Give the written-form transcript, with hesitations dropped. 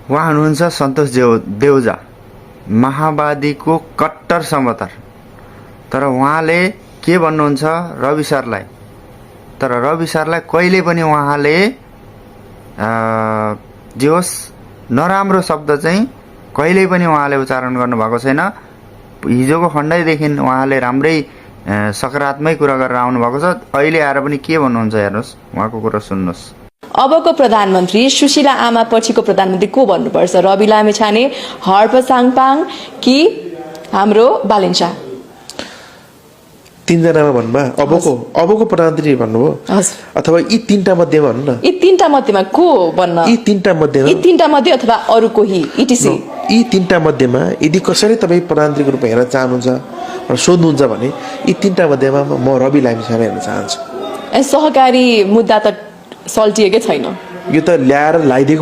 उहाँ हुनुहुन्छ सन्तोष देउजा, माओवादीको कट्टर समर्थक। तर उहाँले के भन्नुहुन्छ रवि सरलाई, तर रवि सरलाई कहिले पनि उहाँले जे होस् नराम्रो शब्द चाहिँ कहिल्यै पनि उहाँले उच्चारण गर्नुभएको छैन। हिजोको खण्डैदेखि उहाँले राम्रै सकारात्मक कुरा गरेर आउनुभएको छ। अहिले आएर पनि के भन्नुहुन्छ हेर्नुहोस्, उहाँको कुरा सुन्नुहोस्। अबको प्रधानमन्त्री सुशीला आमा पछिको प्रधानमन्त्री को भन्नुपर्छ? रवि लामिछाने, हर्प साङपाङ कि हाम्रो बालेन शाह? तीनजनामा भन्नुभयो। अबको प्रधानमन्त्री भन्नुभयो अथवा यी तीनटा मध्येमा भन्नु न। यी तीनटा मध्येमा को भन्न? यी तीनटा मध्ये अथवा अरू कोही इटिसी? यी तीनटा मध्येमा यदि कसरी तपाईँ प्रधानमन्त्रीको रूपमा हेर्न चाहनुहुन्छ र सोध्नुहुन्छ भने यी तीनटा मध्येमा म रवि लामिछाने हेर्न चाहन्छु। सहकारी मुद्दा त सल्टिएकै छैन, यो त ल्याएर लाइदिएको